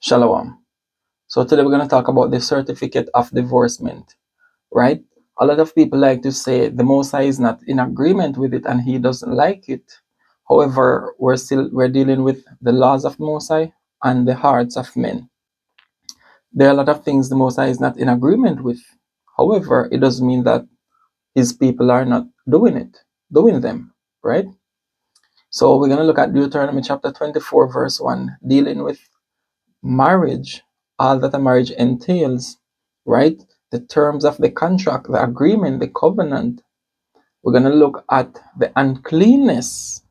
Shalom. So today we're going to talk about the certificate of divorcement, right? A lot of people like to say the Most High is not in agreement with it and he doesn't like it. However, we're dealing with the laws of the Most High and the hearts of men. There are a lot of things the Most High is not in agreement with. However, it doesn't mean that his people are not doing them, right? So we're going to look at Deuteronomy chapter 24, verse 1, dealing with marriage, all that a marriage entails, right? The terms of the contract, the agreement, the covenant. We're going to look at the uncleanness,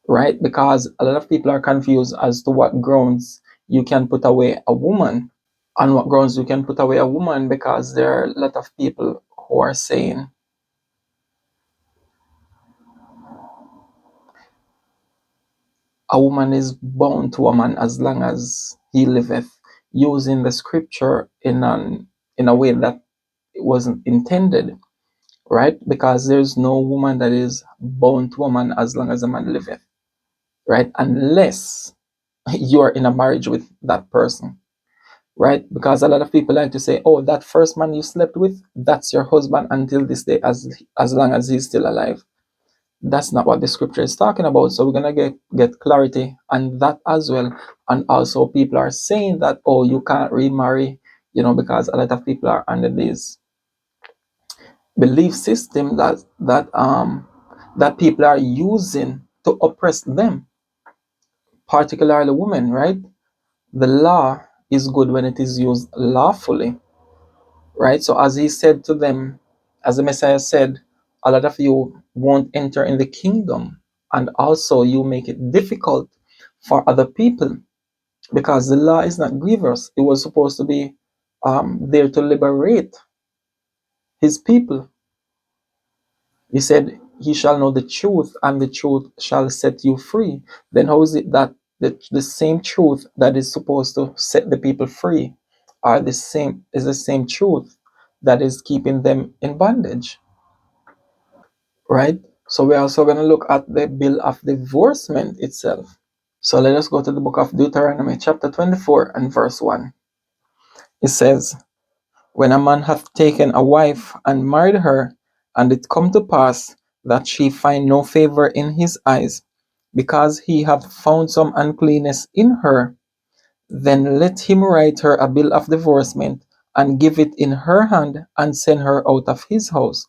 right? Because a lot of people are confused as to what grounds you can put away a woman, on what grounds you can put away a woman, because there are a lot of people who are saying a woman is bound to a man as long as he liveth, using the scripture in a way that it wasn't intended, right? Because there's no woman that is bound to a man as long as a man liveth, right? Unless you are in a marriage with that person, right? Because a lot of people like to say, oh, that first man you slept with, that's your husband until this day, as long as he's still alive. That's not what the scripture is talking about. So we're gonna get clarity on that as well. And also people are saying that, oh, you can't remarry, because a lot of people are under this belief system that people are using to oppress them, particularly women, right? The law is good when it is used lawfully, right? So as he said to them, as the Messiah said, a lot of you won't enter in the kingdom, and also you make it difficult for other people, because the law is not grievous. It was supposed to be there to liberate his people. He said, he shall know the truth, and the truth shall set you free. Then how is it that the same truth that is supposed to set the people free is the same truth that is keeping them in bondage, right? So we're also going to look at the bill of divorcement itself. So let us go to the book of Deuteronomy chapter 24 and verse 1. It says, when a man hath taken a wife and married her, and it come to pass that she find no favor in his eyes, because he hath found some uncleanness in her, then let him write her a bill of divorcement, and give it in her hand, and send her out of his house.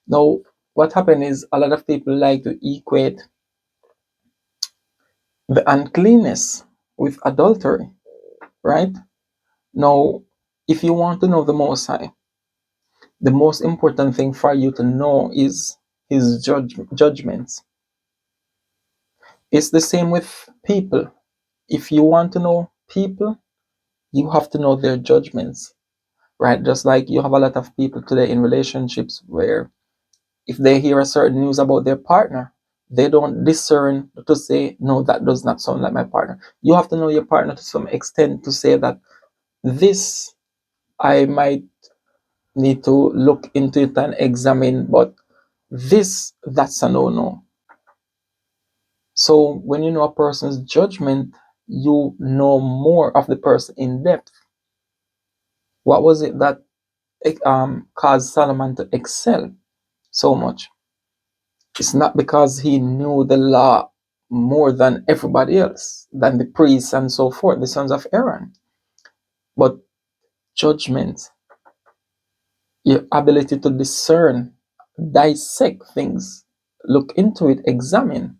Now, what happened is a lot of people like to equate the uncleanness with adultery, right? Now, if you want to know the Most High, the most important thing for you to know is his judgments. It's the same with people. If you want to know people, you have to know their judgments, right? Just like you have a lot of people today in relationships where if they hear a certain news about their partner, they don't discern to say, no, that does not sound like my partner. You have to know your partner to some extent to say that this I might need to look into it and examine, but that's a no-no. So when you know a person's judgment, you know more of the person in depth. What was it that caused Solomon to excel so much? It's not because he knew the law more than everybody else, than the priests and so forth, the sons of Aaron, but judgment, your ability to discern, dissect things, look into it, examine,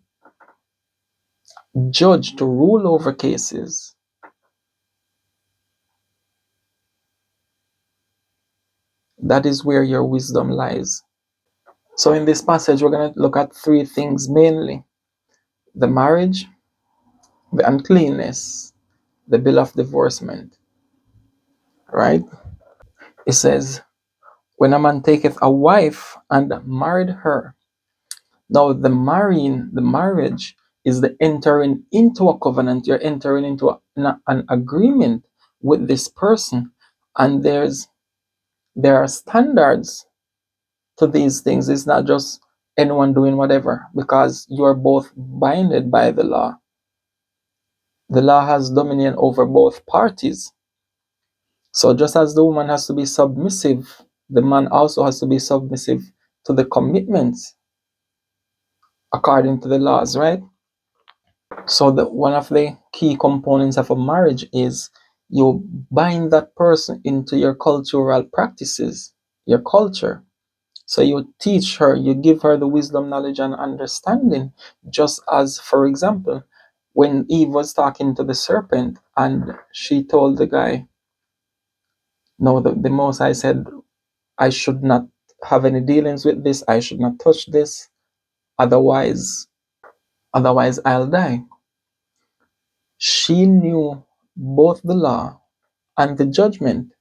judge, to rule over cases. That is where your wisdom lies. So in this passage, we're going to look at three things mainly: the marriage, the uncleanness, the bill of divorcement, right? It says, when a man taketh a wife and married her. Now the marriage is the entering into a covenant. You're entering into an agreement with this person, and there are standards to these things. It's not just anyone doing whatever, because you are both binded by the law. The law has dominion over both parties. So just as the woman has to be submissive, the man also has to be submissive to the commitments according to the laws, right? So one of the key components of a marriage is you bind that person into your cultural practices, your culture. So you teach her, you give her the wisdom, knowledge, and understanding. Just as, for example, when Eve was talking to the serpent and she told the guy, no, the Most High said, I should not have any dealings with this, I should not touch this, otherwise, I'll die. She knew both the law and the judgment.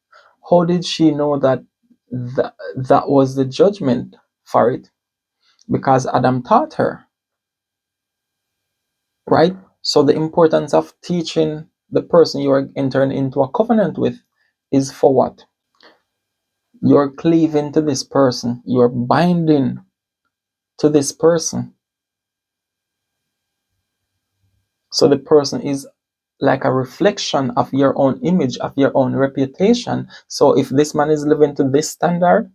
How did she know that that was the judgment for it? Because Adam taught her, right? So the importance of teaching the person you are entering into a covenant with is for what? You're cleaving to this person, you're binding to this person. So the person is like a reflection of your own image, of your own reputation. So if this man is living to this standard,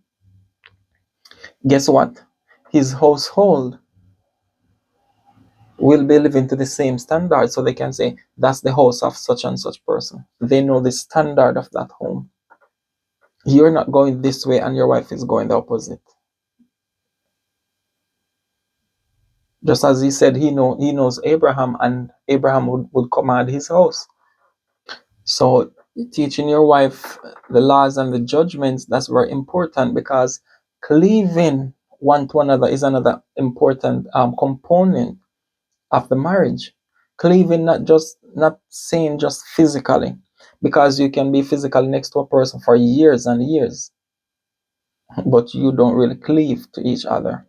guess what? His household will be living to the same standard. So they can say, that's the house of such and such person. They know the standard of that home. You're not going this way and your wife is going the opposite. Just as he said he knows Abraham, and Abraham would command his house. So teaching your wife the laws and the judgments, that's very important, because cleaving one to another is another important component of the marriage. Cleaving, not saying just physically, because you can be physically next to a person for years and years, but you don't really cleave to each other,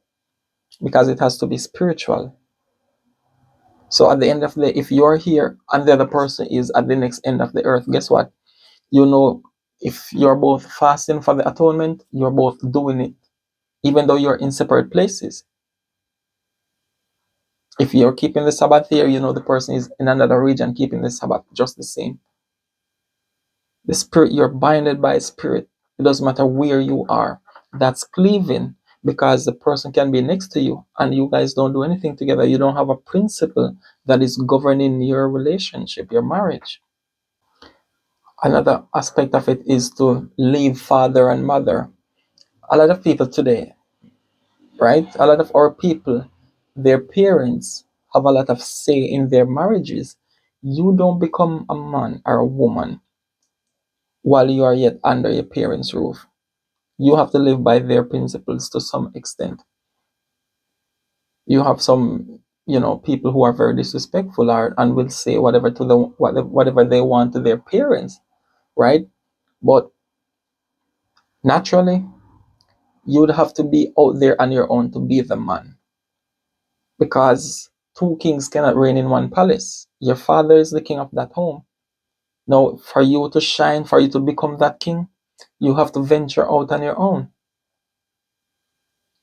because it has to be spiritual. So at the end of the day, if you're here and the other person is at the next end of the earth, guess what? You know, if you're both fasting for the atonement, you're both doing it, even though you're in separate places. If you're keeping the Sabbath here, you know the person is in another region keeping the Sabbath just the same. The spirit, you're binded by spirit. It doesn't matter where you are. That's cleaving, because the person can be next to you and you guys don't do anything together. You don't have a principle that is governing your relationship, your marriage. Another aspect of it is to leave father and mother. A lot of people today, right? A lot of our people, their parents have a lot of say in their marriages. You don't become a man or a woman while you are yet under your parents' roof. You have to live by their principles to some extent. You have some, people who are very disrespectful and will say whatever to them, whatever they want to their parents, right? But naturally, you would have to be out there on your own to be the man, because two kings cannot reign in one palace. Your father is the king of that home. Now, for you to shine, for you to become that king, you have to venture out on your own.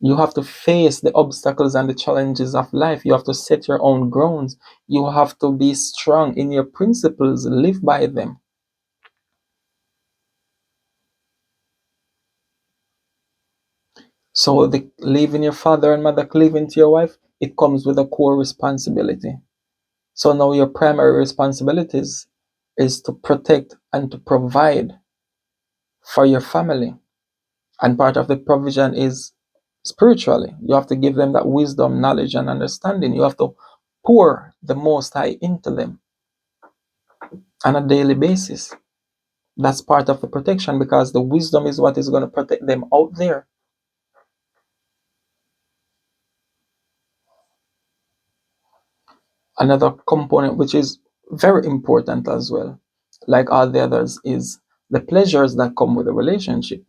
You have to face the obstacles and the challenges of life. You have to set your own grounds. You have to be strong in your principles, live by them. So the leaving your father and mother, cleaving to your wife, it comes with a core responsibility. So now your primary responsibilities is to protect and to provide for your family. And part of the provision is spiritually. You have to give them that wisdom, knowledge, and understanding. You have to pour the Most High into them on a daily basis. That's part of the protection, because the wisdom is what is going to protect them out there. Another component which is very important as well, like all the others, is the pleasures that come with a relationship.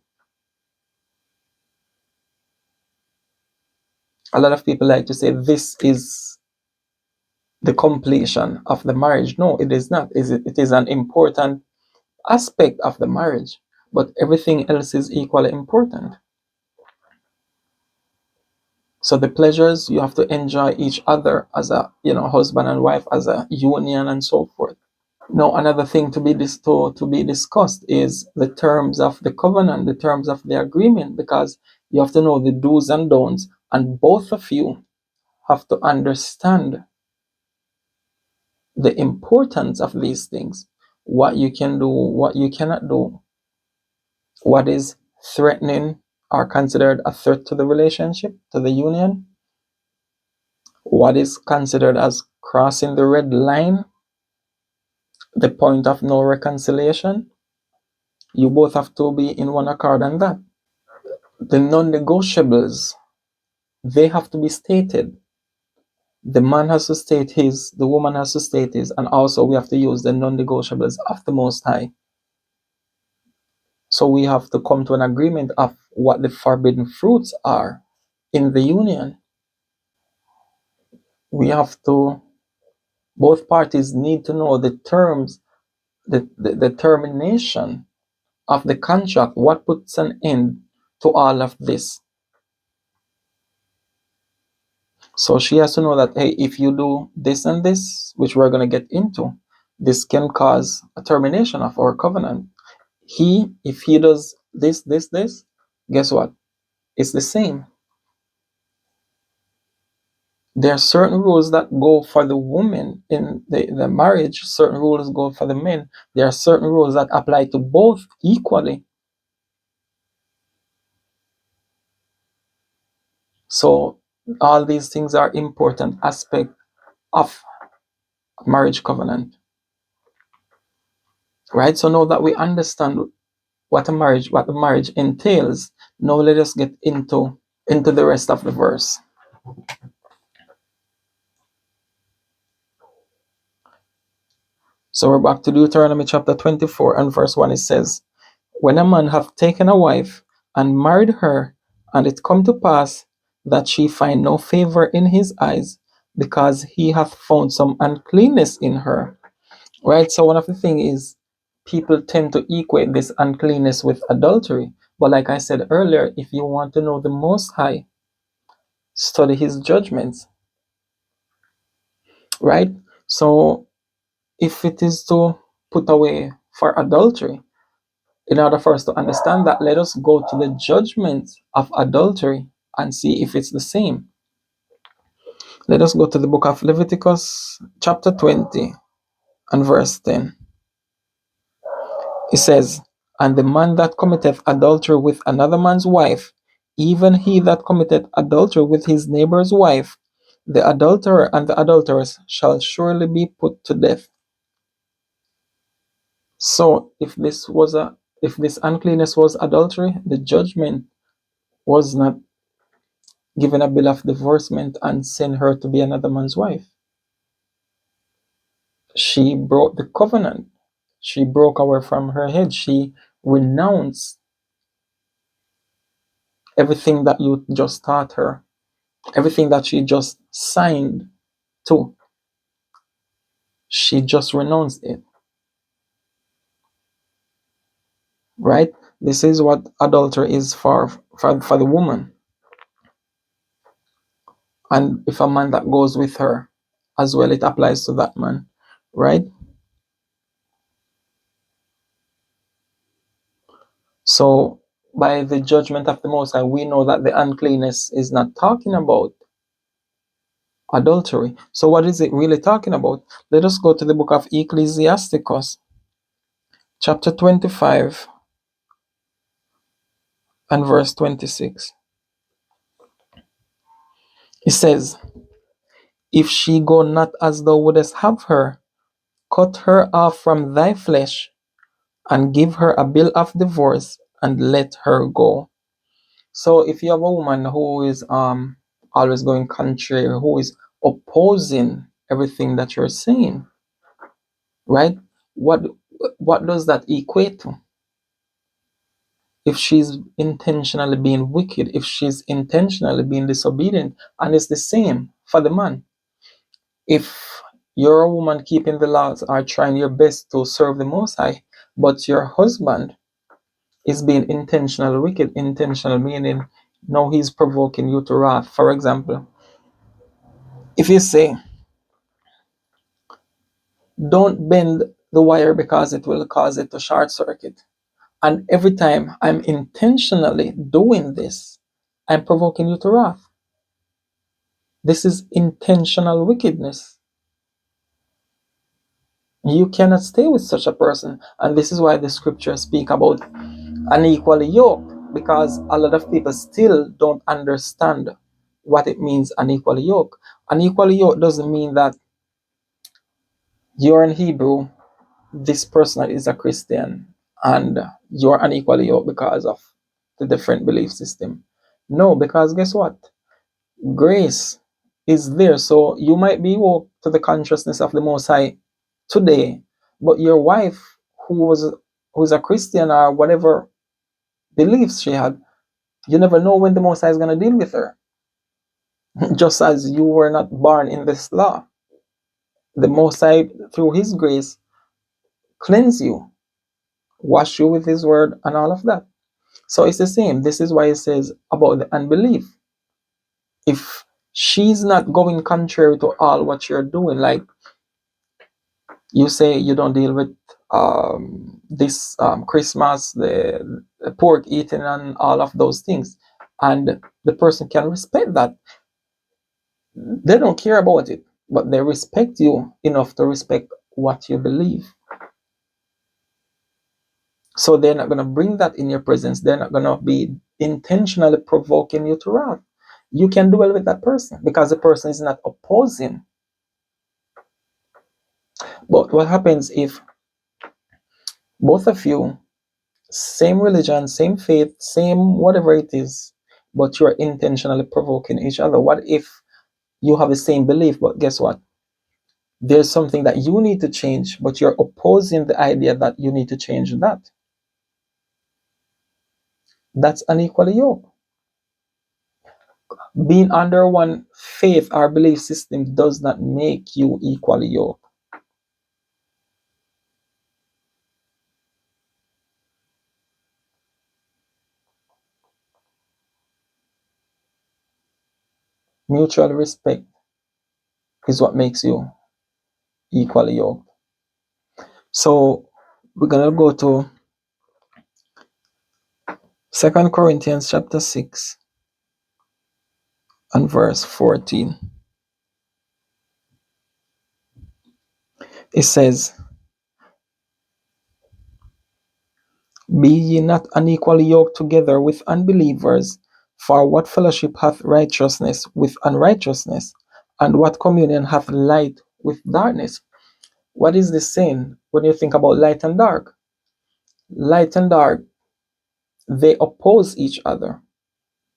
A lot of people like to say this is the completion of the marriage. No, it is not. It is an important aspect of the marriage, but everything else is equally important. So the pleasures, you have to enjoy each other as a husband and wife, as a union, and so forth. Now, another thing to be discussed is the terms of the covenant, the terms of the agreement, because you have to know the do's and don'ts, and both of you have to understand the importance of these things, what you can do, what you cannot do, what is threatening or considered a threat to the relationship, to the union, what is considered as crossing the red line, the point of no reconciliation. You both have to be in one accord on that. The non-negotiables, they have to be stated. The man has to state his, the woman has to state his, and also we have to use the non-negotiables of the Most High. So we have to come to an agreement of what the forbidden fruits are in the union. We have to, both parties need to know the terms, the termination of the contract, what puts an end to all of this. So she has to know that, hey, if you do this and this, which we're going to get into, this can cause a termination of our covenant. If he does this, guess what? It's the same. There are certain rules that go for the woman in the marriage, certain rules go for the men. There are certain rules that apply to both equally. So all these things are important aspect of marriage covenant. Right? So now that we understand what the marriage entails, now let us get into the rest of the verse. So we're back to Deuteronomy chapter 24 and verse 1. It says, when a man have taken a wife and married her, and it come to pass that she find no favor in his eyes, because he hath found some uncleanness in her. Right? So one of the things is people tend to equate this uncleanness with adultery. But like I said earlier, if you want to know the Most High, study his judgments. Right? So if it is to put away for adultery, in order for us to understand that, let us go to the judgment of adultery and see if it's the same. Let us go to the book of Leviticus, chapter 20, and verse 10. It says, and the man that committeth adultery with another man's wife, even he that committeth adultery with his neighbor's wife, the adulterer and the adulteress shall surely be put to death. So if this uncleanness was adultery, the judgment was not given a bill of divorcement and send her to be another man's wife. She broke the covenant. She broke away from her head. She renounced everything that you just taught her, everything that she just signed to. She just renounced it. Right? This is what adultery is for the woman. And if a man that goes with her as well, it applies to that man. Right? So by the judgment of the Most High, we know that the uncleanness is not talking about adultery. So what is it really talking about? Let us go to the book of Ecclesiasticus, chapter 25 and verse 26. It says, if she go not as thou wouldest have her, cut her off from thy flesh, and give her a bill of divorce, and let her go. So if you have a woman who is always going contrary, who is opposing everything that you're saying, right? What does that equate to? If she's intentionally being wicked, if she's intentionally being disobedient, and it's the same for the man. If you're a woman keeping the laws or trying your best to serve the Most High, but your husband is being intentionally wicked, intentional meaning now he's provoking you to wrath. For example, if you say, don't bend the wire because it will cause it to short circuit. And every time I'm intentionally doing this, I'm provoking you to wrath. This is intentional wickedness. You cannot stay with such a person. And this is why the scriptures speak about unequally yoked, because a lot of people still don't understand what it means unequally yoked. Unequally yoked doesn't mean that you're in Hebrew, this person is a Christian, and you're unequally yoked because of the different belief system. No, because guess what? Grace is there. So you might be woke to the consciousness of the Most High today, but your wife, who's a Christian or whatever beliefs she had, you never know when the Most High is going to deal with her. Just as you were not born in this law, the Most High, through His grace, cleanse you, wash you with His word, and all of that. So it's the same. This is why it says about the unbelief. If she's not going contrary to all what you're doing, like you say you don't deal with this Christmas, the pork eating, and all of those things, and the person can respect that. They don't care about it, but they respect you enough to respect what you believe. So they're not going to bring that in your presence. They're not going to be intentionally provoking you to wrath. You can dwell with that person because the person is not opposing. But what happens if both of you, same religion, same faith, same whatever it is, but you're intentionally provoking each other? What if you have the same belief, but guess what? There's something that you need to change, but you're opposing the idea that you need to change that. That's unequally yoked. Being under one faith or belief system does not make you equally yoked. Mutual respect is what makes you equally yoked. So we're gonna go to 2 Corinthians chapter 6 and verse 14. It says, "Be ye not unequally yoked together with unbelievers, for what fellowship hath righteousness with unrighteousness? And what communion hath light with darkness?" What is this saying when you think about light and dark? Light and dark, they oppose each other.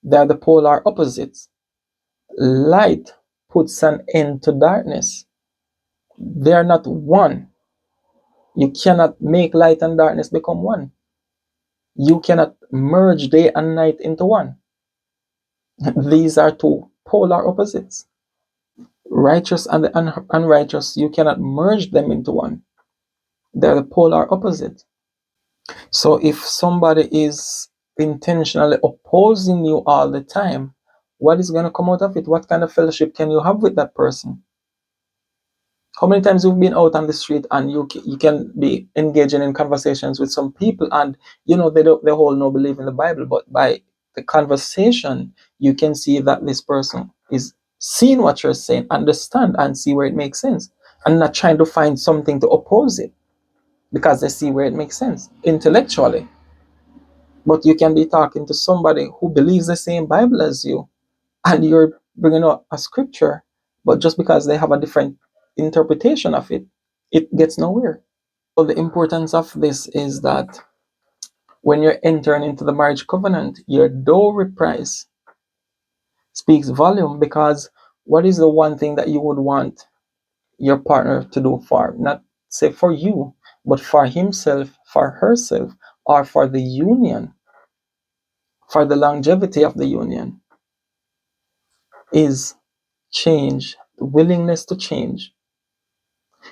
They are the polar opposites. Light puts an end to darkness. They are not one. You cannot make light and darkness become one. You cannot merge day and night into one. These are two polar opposites. Righteous and the unrighteous, you cannot merge them into one. They're the polar opposite. So if somebody is intentionally opposing you all the time, what is going to come out of it? What kind of fellowship can you have with that person? How many times you've been out on the street and you can be engaging in conversations with some people, and they whole no believe in the Bible, but by the conversation you can see that this person is seeing what you're saying, understand and see where it makes sense, and not trying to find something to oppose it because they see where it makes sense intellectually. But you can be talking to somebody who believes the same Bible as you, and you're bringing up a scripture, but just because they have a different interpretation of it, it gets nowhere. So the importance of this is that when you're entering into the marriage covenant, your dowry price speaks volume, because what is the one thing that you would want your partner to do for, not say for you, but for himself, for herself, or for the union, for the longevity of the union, is change, the willingness to change.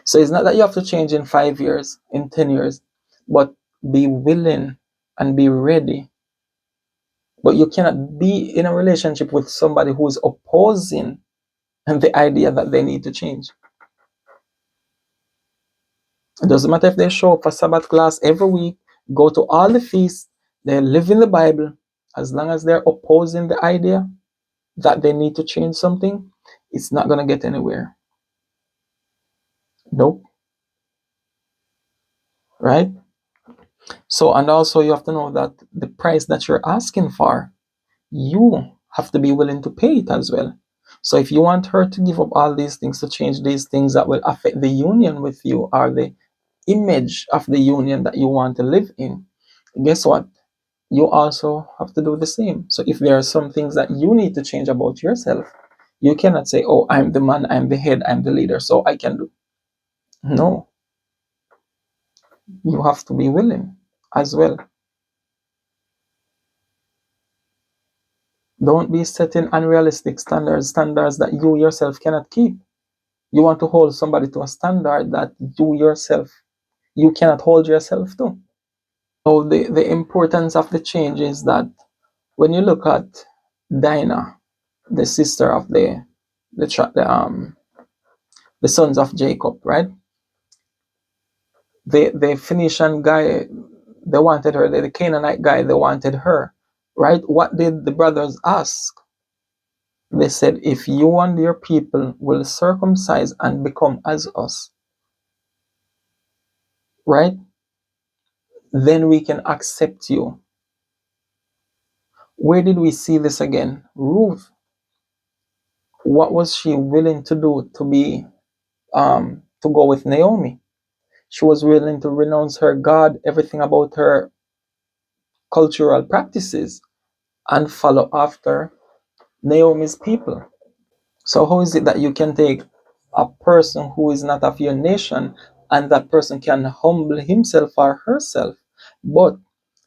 So it's not that you have to change in 5 years, in 10 years, but be willing and be ready. But you cannot be in a relationship with somebody who is opposing, and the idea that they need to change. It doesn't matter if they show up for Sabbath class every week, go to all the feasts, they live in the Bible. As long as they're opposing the idea that they need to change something, it's not going to get anywhere. Nope. Right? So, and also you have to know that the price that you're asking for, you have to be willing to pay it as well. So if you want her to give up all these things to change these things that will affect the union with you or the image of the union that you want to live in, guess what? You also have to do the same. So if there are some things that you need to change about yourself, you cannot say, oh, I'm the man, I'm the head, I'm the leader, so I can do. No, you have to be willing as well. Don't be setting unrealistic standards that you yourself cannot keep. You want to hold somebody to a standard that you yourself, you cannot hold yourself to. So the importance of the change is that when you look at Dinah, the sister of the sons of Jacob, right? The Phoenician guy, they wanted her. The Canaanite guy, they wanted her, right? What did the brothers ask? They said, if you and your people will circumcise and become as us, right? Then we can accept you. Where did we see this again? Ruth. What was she willing to do to go with Naomi? She was willing to renounce her God, everything about her cultural practices, and follow after Naomi's people. So how is it that you can take a person who is not of your nation and that person can humble himself or herself, but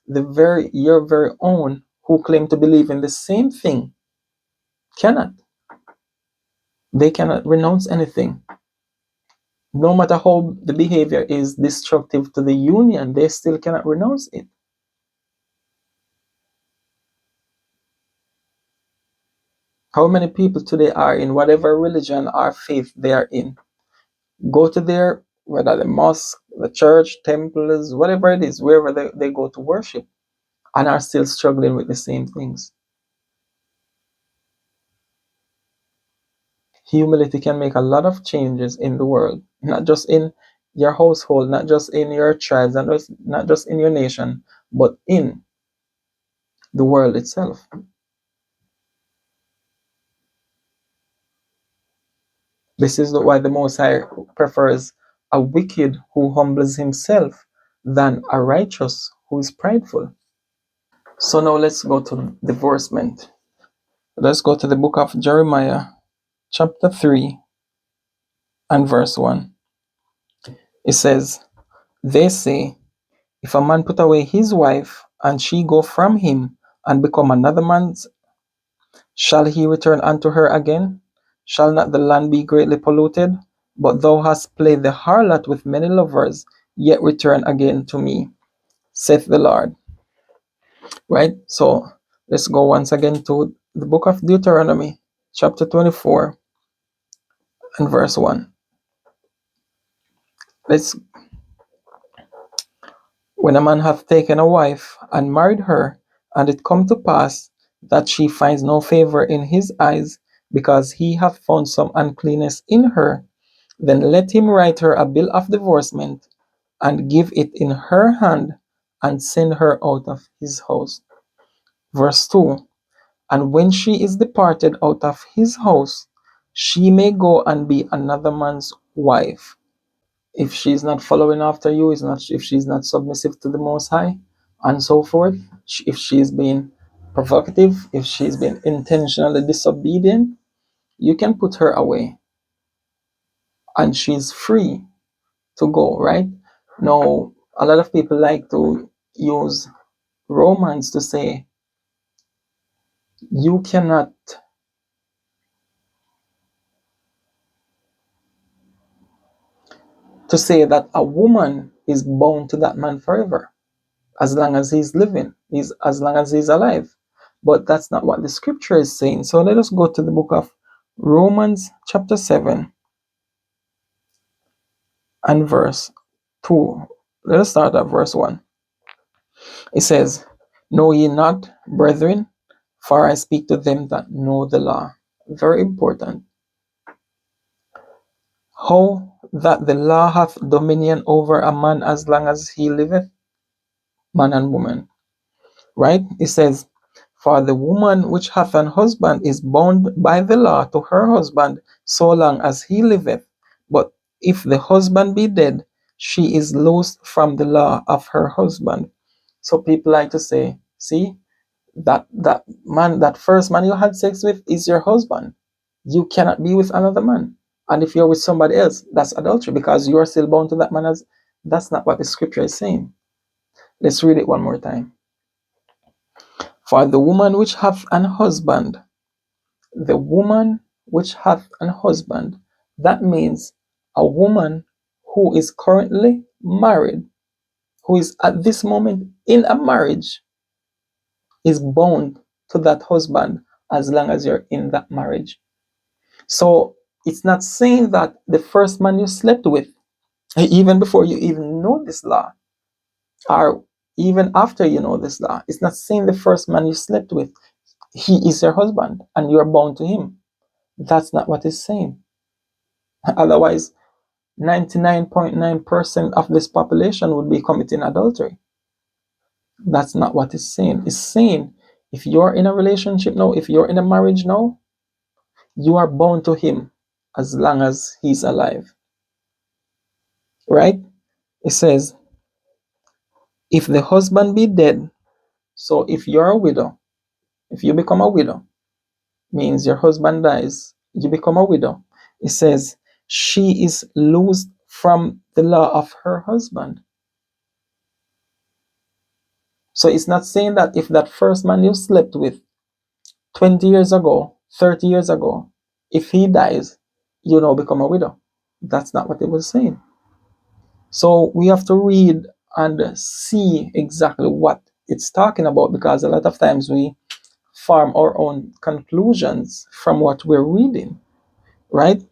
your very own who claim to believe in the same thing cannot? They cannot renounce anything. No matter how the behavior is destructive to the union, they still cannot renounce it. How many people today are in whatever religion or faith they are in? Go to their, whether the mosque, the church, temples, whatever it is, wherever they go to worship, and are still struggling with the same things. Humility can make a lot of changes in the world, not just in your household, not just in your tribes, not just in your nation, but in the world itself. This is why the Most High prefers a wicked who humbles himself than a righteous who is prideful. So now let's go to divorcement. Let's go to the book of Jeremiah, chapter 3, and verse 1. It says, they say, if a man put away his wife, and she go from him, and become another man's, shall he return unto her again? Shall not the land be greatly polluted? But thou hast played the harlot with many lovers, yet return again to me, saith the Lord. Right? So let's go once again to the book of Deuteronomy, chapter 24, and verse 1. Let's When a man hath taken a wife, and married her, and it come to pass that she finds no favor in his eyes, because he hath found some uncleanness in her, then let him write her a bill of divorcement, and give it in her hand, and send her out of his house. Verse 2. And when she is departed out of his house, she may go and be another man's wife. If she's not following after you, if she's not submissive to the Most High, and so forth, if she's being provocative, if she's been intentionally disobedient, you can put her away, and she's free to go, right? Now, a lot of people like to use Romans to say you cannot to say that a woman is bound to that man forever, as long as he's living, as long as he's alive. But that's not what the scripture is saying. So let us go to the book of Romans chapter 7 and verse 2. Let us start at verse 1. It says, "Know ye not, brethren, for I speak to them that know the law." Very important. "How that the law hath dominion over a man as long as he liveth," man and woman. Right? It says, "For the woman which hath an husband is bound by the law to her husband so long as he liveth. But if the husband be dead, she is loosed from the law of her husband." So people like to say, see, that man, that first man you had sex with is your husband. You cannot be with another man. And if you're with somebody else, that's adultery because you are still bound to that man. As that's not what the scripture is saying. Let's read it one more time. "For the woman which hath an husband," the woman which hath an husband, that means a woman who is currently married, who is at this moment in a marriage, is bound to that husband as long as you're in that marriage. So it's not saying that the first man you slept with, even before you even know this law, or even after you know this law, it's not saying the first man you slept with, he is your husband and you're bound to him. That's not what it's saying. Otherwise, 99.9% of this population would be committing adultery. That's not what it's saying. It's saying if you're in a relationship now, if you're in a marriage now, you are bound to him as long as he's alive. Right? It says, if the husband be dead, so if you're a widow, if you become a widow, means your husband dies, you become a widow. It says, she is loosed from the law of her husband. So it's not saying that if that first man you slept with 20 years ago, 30 years ago, if he dies, you now become a widow. That's not what it was saying. So we have to read and see exactly what it's talking about, because a lot of times we form our own conclusions from what we're reading, right?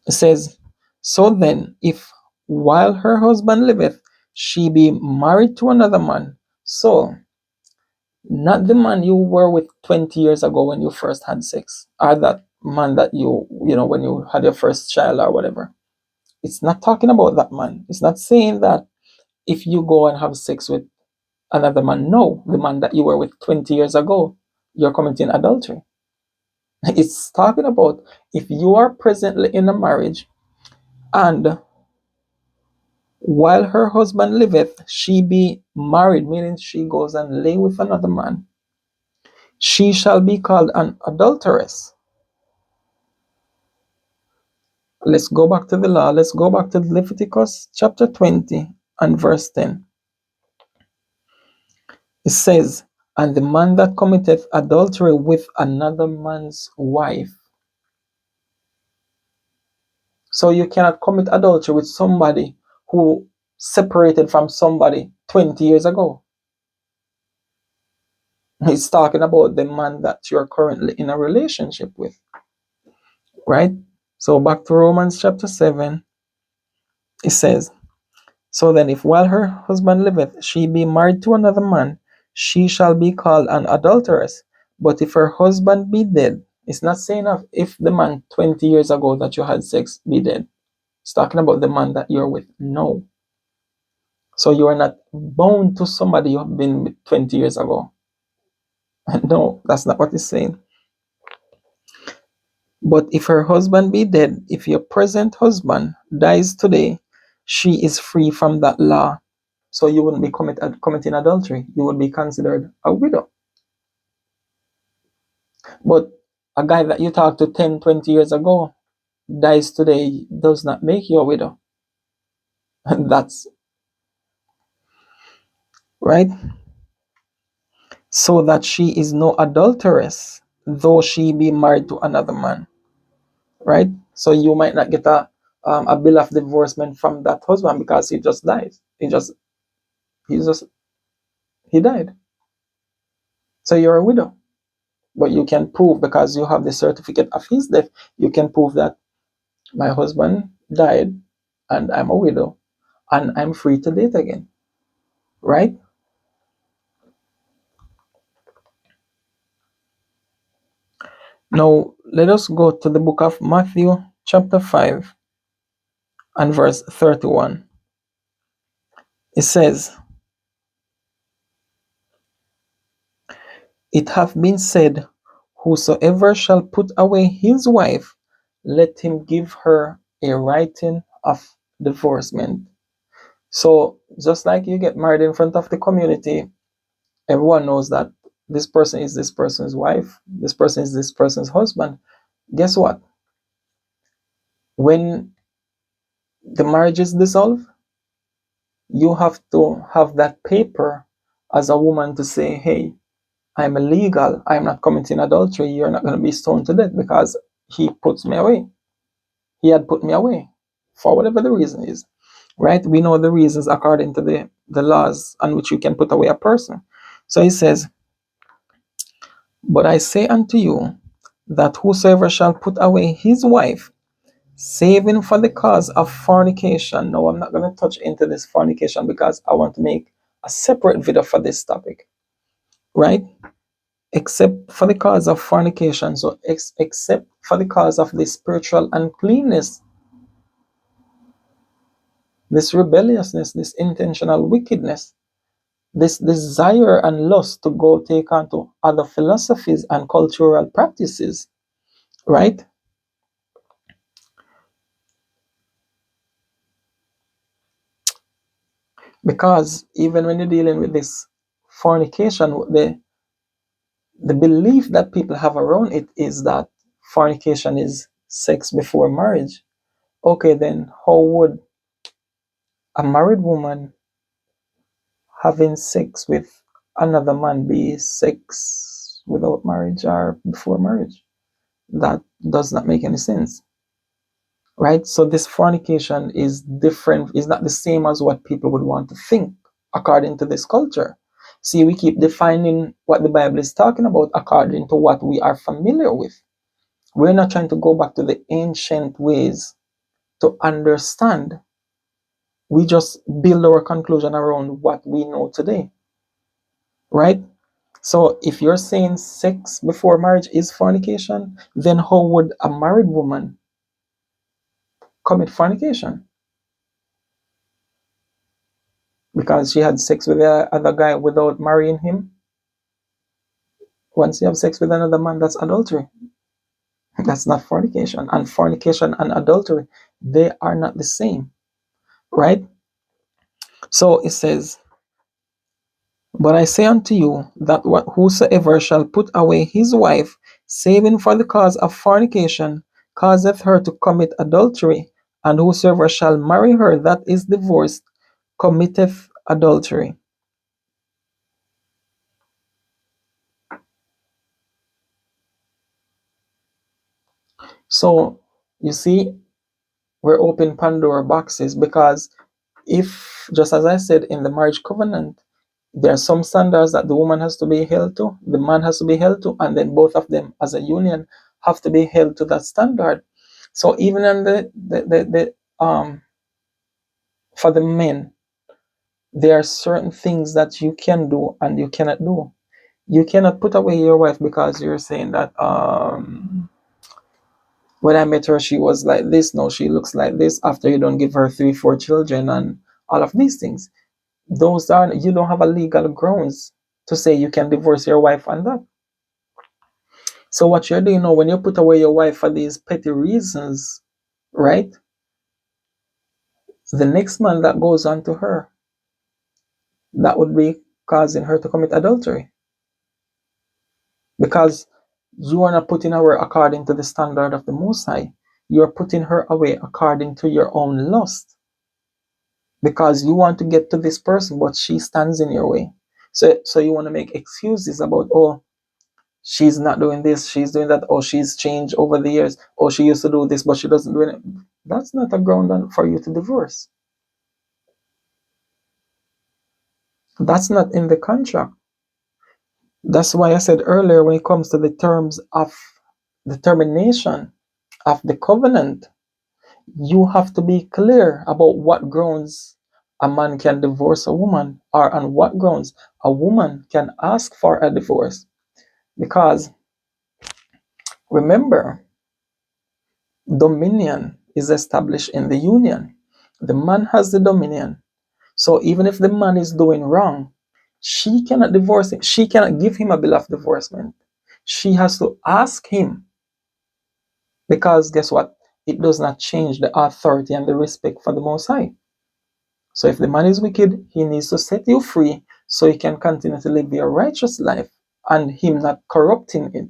It says, "So then, if while her husband liveth, she be married to another man," so not the man you were with 20 years ago when you first had sex, or that man that when you had your first child or whatever. It's not talking about that man. It's not saying that if you go and have sex with another man, no, the man that you were with 20 years ago, you're committing adultery. It's talking about if you are presently in a marriage and while her husband liveth, she be married, meaning she goes and lay with another man, she shall be called an adulteress. Let's go back to the law. Let's go back to Leviticus chapter 20 and verse 10. It says, "And the man that committeth adultery with another man's wife." So you cannot commit adultery with somebody who separated from somebody 20 years ago. It's talking about the man that you're currently in a relationship with, right? So back to Romans chapter 7, it says, "So then, if while her husband liveth, she be married to another man, she shall be called an adulteress. But if her husband be dead," it's not saying if the man 20 years ago that you had sex be dead. It's talking about the man that you're with now. So you are not bound to somebody you have been with 20 years ago. No, that's not what it's saying. "But if her husband be dead, if your present husband dies today, she is free from that law." So you wouldn't be committing adultery. You would be considered a widow. But a guy that you talked to 10, 20 years ago dies today does not make you a widow. That's right. "So that she is no adulteress, though she be married to another man." Right? So you might not get a bill of divorcement from that husband because he just died. He died. So you're a widow. But you can prove, because you have the certificate of his death, you can prove that my husband died and I'm a widow. and I'm free to date again, right? Now, let us go to the book of Matthew, chapter 5, and verse 31. It says, "It hath been said, whosoever shall put away his wife, let him give her a writing of divorcement." So, just like you get married in front of the community, everyone knows that this person is this person's wife, this person is this person's husband. Guess what? When the marriage is dissolved, you have to have that paper as a woman to say, hey, I'm illegal, I'm not committing adultery, you're not going to be stoned to death because he puts me away. He had put me away for whatever the reason is, right? We know the reasons according to the laws on which you can put away a person. So he says, "But I say unto you that whosoever shall put away his wife, saving for the cause of fornication." Now, I'm not going to touch into this fornication because I want to make a separate video for this topic, right? Except for the cause of fornication. So, except for the cause of the spiritual uncleanness, this rebelliousness, this intentional wickedness, this desire and lust to go take on to other philosophies and cultural practices, right? Because even when you're dealing with this fornication, the belief that people have around it is that fornication is sex before marriage. Okay, then how would a married woman having sex with another man be sex without marriage or before marriage? That does not make any sense, right? So this fornication is different, is not the same as what people would want to think according to this culture. See, we keep defining what the Bible is talking about according to what we are familiar with. We're not trying to go back to the ancient ways to understand. We just build our conclusion around what we know today, right? So if you're saying sex before marriage is fornication, then how would a married woman commit fornication? Because she had sex with the other guy without marrying him? Once you have sex with another man, that's adultery. That's not fornication. And fornication and adultery, they are not the same, right? So it says, "But I say unto you that whosoever shall put away his wife, saving for the cause of fornication, causeth her to commit adultery, and whosoever shall marry her that is divorced, committeth adultery." So you see, we're open Pandora boxes because if, just as I said in the marriage covenant, there are some standards that the woman has to be held to, the man has to be held to, and then both of them as a union have to be held to that standard. So even in for the men, there are certain things that you can do and you cannot do. You cannot put away your wife because you're saying that when I met her she was like this, no, she looks like this, after you don't give her 3 4 children and all of these things. Those are, you don't have a legal grounds to say you can divorce your wife on that. So what you're doing now, when you put away your wife for these petty reasons, right? The next man that goes on to her, that would be causing her to commit adultery. Because you are not putting her according to the standard of the Most High. You're putting her away according to your own lust. Because you want to get to this person, but she stands in your way. So you want to make excuses about, oh, she's not doing this, she's doing that, or she's changed over the years, or she used to do this, but she doesn't do it. That's not a ground for you to divorce. That's not in the contract. That's why I said earlier, when it comes to the terms of the termination of the covenant, you have to be clear about what grounds a man can divorce a woman, or on what grounds a woman can ask for a divorce. Because remember, dominion is established in the union. The man has the dominion. So even if the man is doing wrong, she cannot divorce him. She cannot give him a bill of divorcement. She has to ask him, because guess what? It does not change the authority and the respect for the Most High. So if the man is wicked, he needs to set you free so he can continue to live your righteous life and him not corrupting it.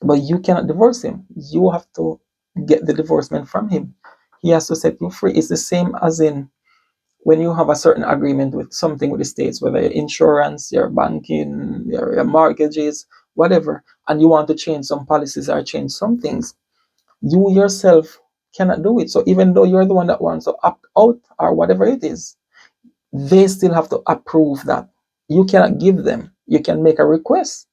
But you cannot divorce him. You have to get the divorcement from him. He has to set you free. It's the same as in when you have a certain agreement with something with the states, whether your insurance, your banking, your mortgages, whatever, and you want to change some policies or change some things, you yourself cannot do it. So even though you're the one that wants to opt out or whatever it is, they still have to approve that. You cannot give them. You can make a request,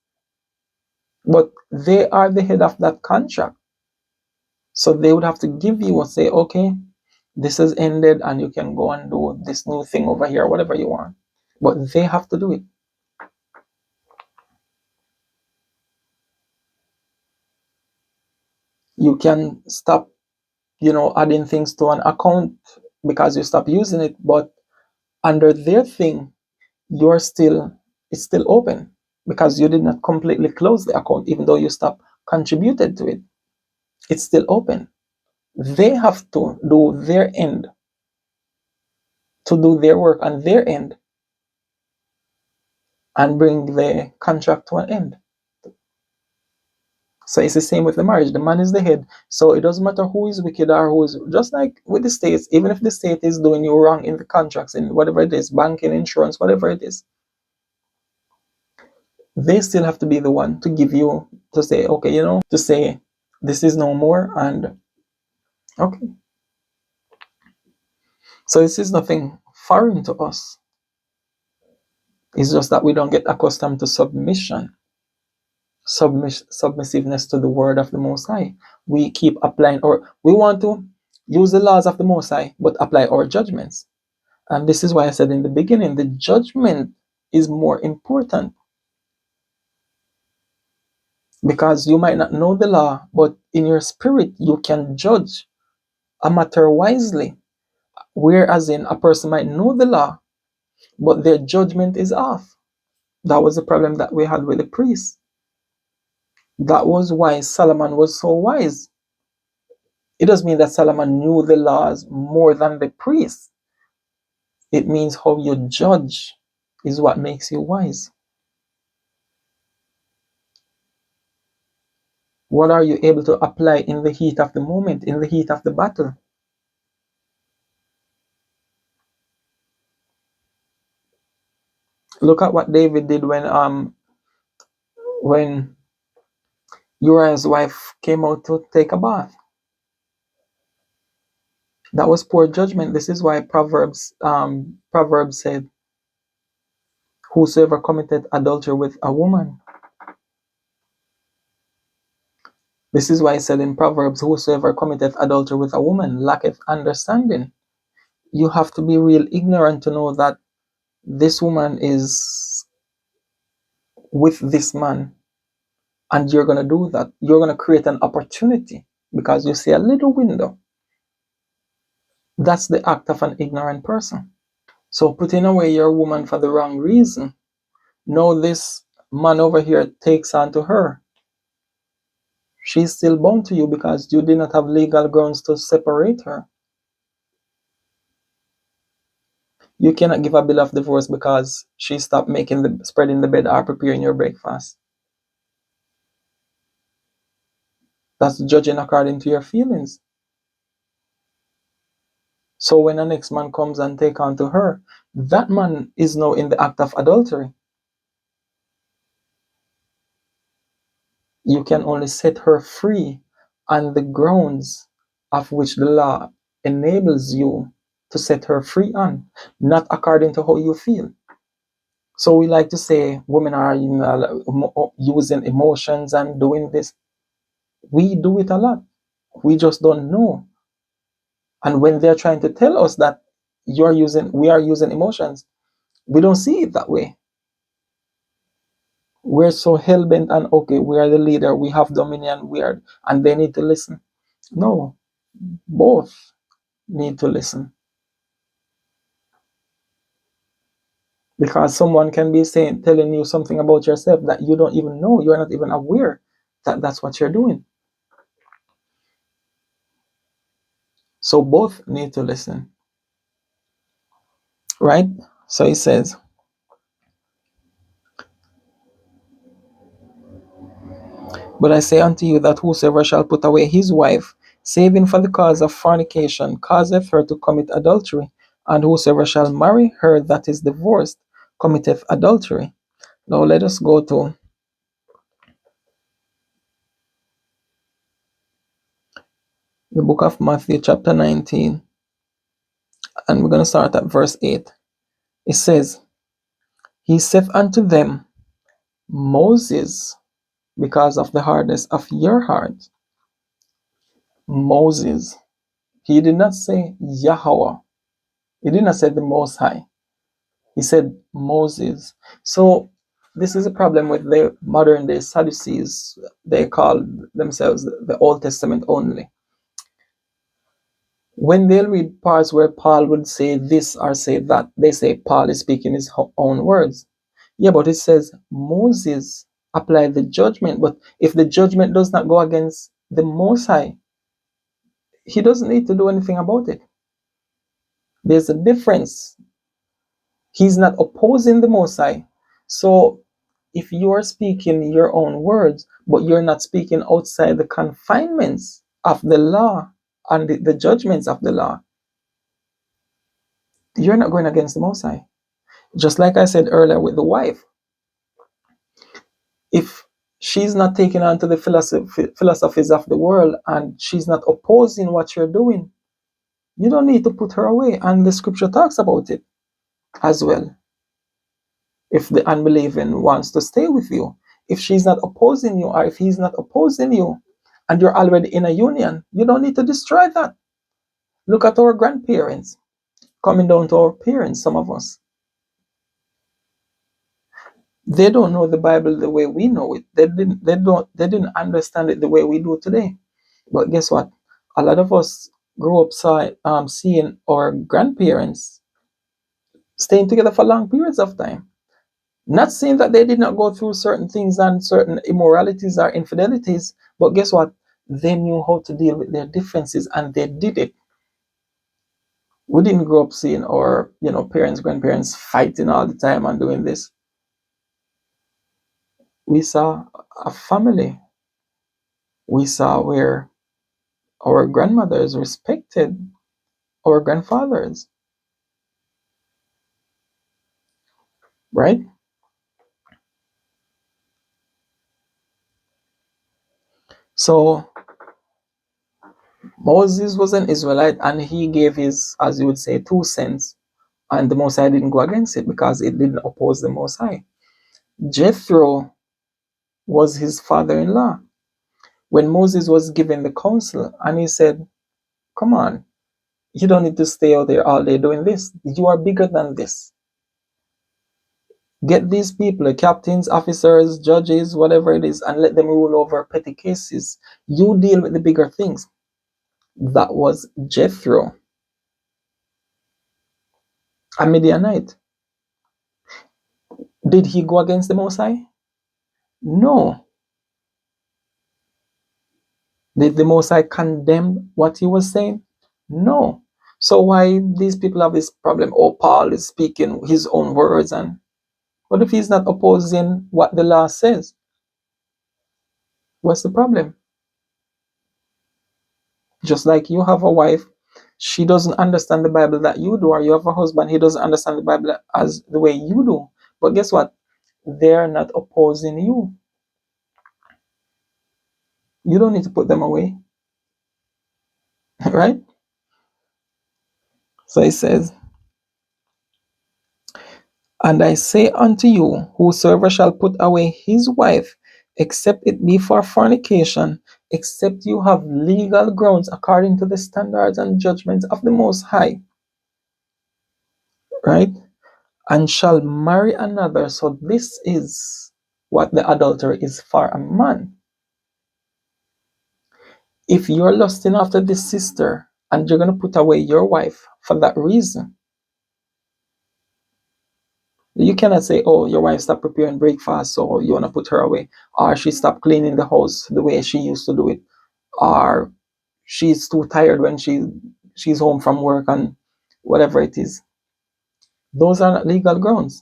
but they are the head of that contract. So they would have to give you or say, okay, this has ended and you can go and do this new thing over here, whatever you want. But they have to do it. You can stop, adding things to an account because you stop using it, but under their thing, it's still open because you did not completely close the account, even though you stopped contributed to it. It's still open. They have to do their end, to do their work on their end and bring the contract to an end. So it's the same with the marriage. The man is the head. So it doesn't matter who is wicked or who is, just like with the states, even if the state is doing you wrong in the contracts, in whatever it is, banking, insurance, whatever it is, they still have to be the one to give you, to say, okay, to say this is no more, and okay. So this is nothing foreign to us. It's just that we don't get accustomed to submissiveness to the word of the Most High. We keep applying, or we want to use the laws of the Most High, but apply our judgments. And this is why I said in the beginning, the judgment is more important, because you might not know the law, but in your spirit, you can judge a matter wisely. Whereas in a person might know the law, but their judgment is off. That was the problem that we had with the priests. That was why Solomon was so wise. It doesn't mean that Solomon knew the laws more than the priests. It means how you judge is what makes you wise. What are you able to apply in the heat of the moment, in the heat of the battle? Look at what David did when Uriah's wife came out to take a bath. That was poor judgment. This is why Proverbs said, whosoever committed adultery with a woman. This is why it said in Proverbs, whosoever committeth adultery with a woman lacketh understanding. You have to be real ignorant to know that this woman is with this man, and you're going to do that. You're going to create an opportunity because you see a little window. That's the act of an ignorant person. So putting away your woman for the wrong reason, no, this man over here takes on to her. She's still bound to you because you did not have legal grounds to separate her. You cannot give a bill of divorce because she stopped spreading the bed or preparing your breakfast. That's judging according to your feelings. So when the next man comes and take on to her, that man is now in the act of adultery. You can only set her free on the grounds of which the law enables you to set her free on, not according to how you feel. So we like to say women are using emotions and doing this. We do it a lot. We just don't know. And when they're trying to tell us that we are using emotions. We don't see it that way. We're so hell-bent on, okay, we are the leader, we have dominion, and they need to listen. No, both need to listen. Because someone can be telling you something about yourself that you don't even know, you're not even aware that that's what you're doing. So both need to listen. Right? So he says, but I say unto you that whosoever shall put away his wife, saving for the cause of fornication, causeth her to commit adultery, and whosoever shall marry her that is divorced, committeth adultery. Now let us go to the book of Matthew, chapter 19, and we're going to start at verse 8. It says, He saith unto them, Moses, because of the hardness of your heart. Moses. He did not say Yahweh. He did not say the Most High. He said Moses. So this is a problem with the modern day Sadducees. They call themselves the Old Testament only. When they'll read parts where Paul would say this or say that, they say Paul is speaking his own words. Yeah, but it says Moses applied the judgment. But if the judgment does not go against the Most High, he doesn't need to do anything about it. There's a difference. He's not opposing the Most High. So if you are speaking your own words, but you're not speaking outside the confinements of the law and the judgments of the law, you're not going against the Most High. Just like I said earlier with the wife, if she's not taking on to the philosophies of the world and she's not opposing what you're doing, you don't need to put her away. And the scripture talks about it as well. If the unbelieving wants to stay with you, if she's not opposing you or if he's not opposing you and you're already in a union, you don't need to destroy that. Look at our grandparents coming down to our parents, some of us. They don't know the Bible the way we know it. They didn't understand it the way we do today. But guess what? A lot of us grew up seeing our grandparents staying together for long periods of time. Not saying that they did not go through certain things and certain immoralities or infidelities, but guess what? They knew how to deal with their differences and they did it. We didn't grow up seeing our, parents, grandparents fighting all the time and doing this. We saw a family. We saw where our grandmothers respected our grandfathers. Right? So Moses was an Israelite and he gave his, as you would say, 2 cents. And the Most High didn't go against it because it didn't oppose the Most High. Jethro was his father-in-law. When Moses was given the counsel and he said, come on, you don't need to stay out there all day doing this. You are bigger than this. Get these people, captains, officers, judges, whatever it is, and let them rule over petty cases. You deal with the bigger things. That was Jethro, a Midianite. Did he go against the Most High? No. Did the Most High condemn what he was saying? No. So why these people have this problem? Oh, Paul is speaking his own words, and what if he's not opposing what the law says? What's the problem? Just like you have a wife, she doesn't understand the Bible that you do, or you have a husband, he doesn't understand the Bible as the way you do. But guess what? They're not opposing you. You don't need to put them away. Right? So he says, and I say unto you, whosoever shall put away his wife, except it be for fornication, except you have legal grounds according to the standards and judgments of the Most High, right? And shall marry another. So this is what the adultery is for a man. If you're lusting after this sister and you're going to put away your wife for that reason, you cannot say, oh, your wife stopped preparing breakfast, so you want to put her away. Or she stopped cleaning the house the way she used to do it. Or she's too tired when she's home from work and whatever it is. Those are not legal grounds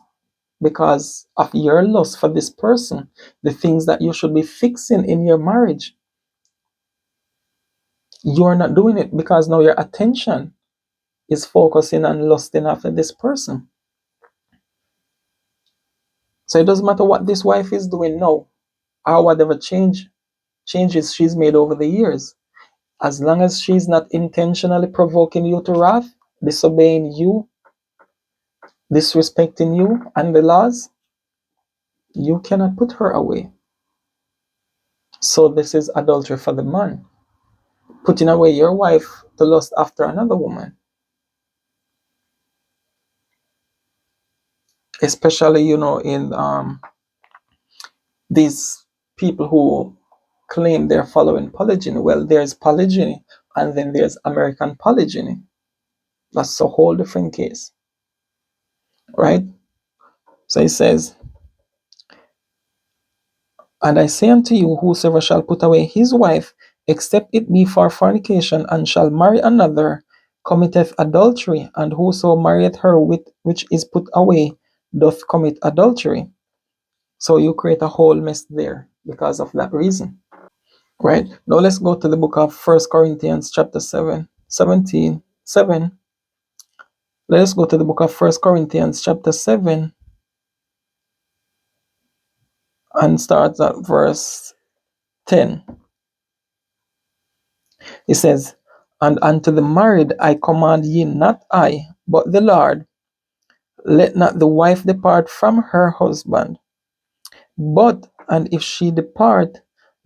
because of your lust for this person, the things that you should be fixing in your marriage. You're not doing it because now your attention is focusing on lusting after this person. So it doesn't matter what this wife is doing now or whatever changes she's made over the years. As long as she's not intentionally provoking you to wrath, disobeying you, disrespecting you and the laws, you cannot put her away. So this is adultery for the man. Putting away your wife to lust after another woman. Especially, in these people who claim they're following polygyny. Well, there's polygyny and then there's American polygyny. That's a whole different case, right? So it says, and I say unto you, whosoever shall put away his wife, except it be for fornication, and shall marry another, committeth adultery, and whoso marrieth her with which is put away doth commit adultery. So you create a whole mess there because of that reason. Right? Now let's go to the book of 1 Corinthians chapter 7. Let us go to the book of 1 Corinthians chapter 7 and start at verse 10. It says, and unto the married I command ye, not I, but the Lord, let not the wife depart from her husband. But, and if she depart,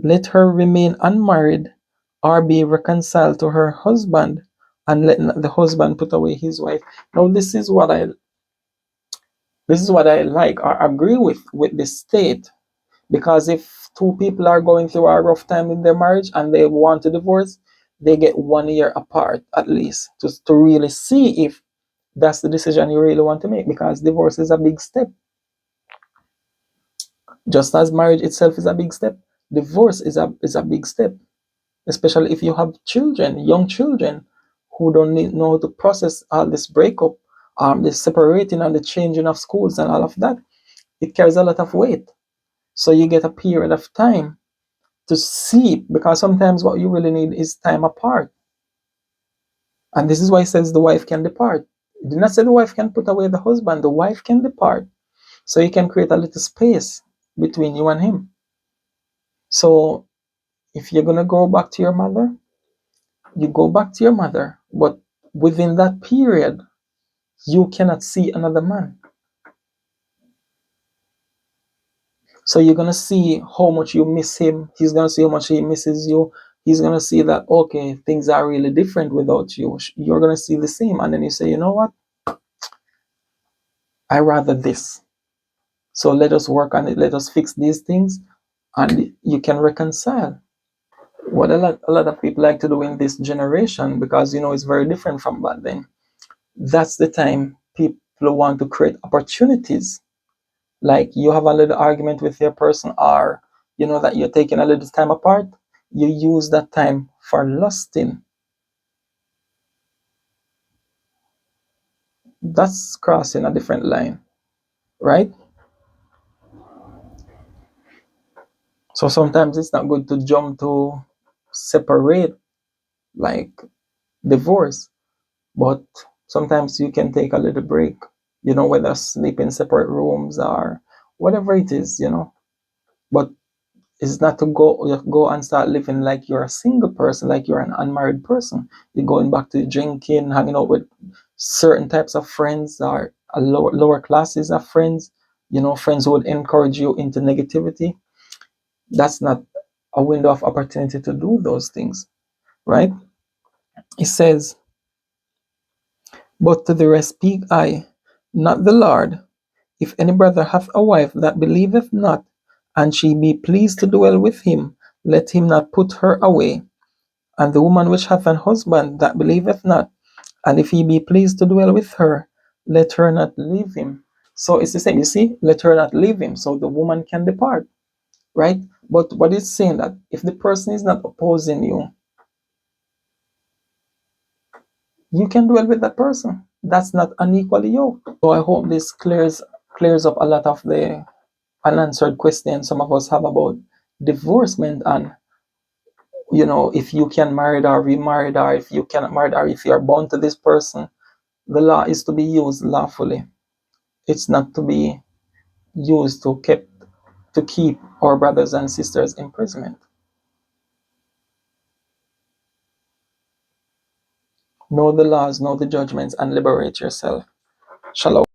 let her remain unmarried, or be reconciled to her husband, and let not the husband put away his wife. Now this is what I like or agree with this state, because if two people are going through a rough time in their marriage and they want to divorce, they get 1 year apart at least to really see if that's the decision you really want to make, because divorce is a big step. Just as marriage itself is a big step, divorce is a big step, especially if you have children, young children, who don't know how to process all this breakup, the separating and the changing of schools and all of that. It carries a lot of weight. So you get a period of time to see, because sometimes what you really need is time apart. And this is why it says the wife can depart. It did not say the wife can put away the husband, the wife can depart. So you can create a little space between you and him. So if you're gonna go back to your mother, you go back to your mother, but within that period, you cannot see another man. So you're gonna see how much you miss him. He's gonna see how much he misses you. He's gonna see that, okay, things are really different without you. You're gonna see the same, and then you say, you know what? I rather this. So let us work on it. Let us fix these things, and you can reconcile. What a lot of people like to do in this generation, because it's very different from back then. That's the time people want to create opportunities. Like you have a little argument with your person, or that you're taking a little time apart, you use that time for lusting. That's crossing a different line, right? So sometimes it's not good to jump to separate, like divorce, but sometimes you can take a little break, whether sleep in separate rooms or whatever it is. But it's not to go and start living like you're a single person, like you're an unmarried person. You're going back to drinking, hanging out with certain types of friends, or a lower classes of friends, friends who would encourage you into negativity. That's not a window of opportunity to do those things, right? It says, but to the rest speak I, not the Lord. If any brother hath a wife that believeth not, and she be pleased to dwell with him, let him not put her away. And the woman which hath an husband that believeth not, and if he be pleased to dwell with her, let her not leave him. So it's the same. You see, let her not leave him, so the woman can depart, right? But what it's saying that if the person is not opposing you, you can dwell with that person. That's not unequally yoked. So I hope this clears up a lot of the unanswered questions some of us have about divorcement, and if you can marry or remarry, or if you cannot marry, or if you are bound to this person. The law is to be used lawfully. It's not to be used to keep our brothers and sisters in imprisonment. Know the laws, know the judgments, and liberate yourself. Shalom.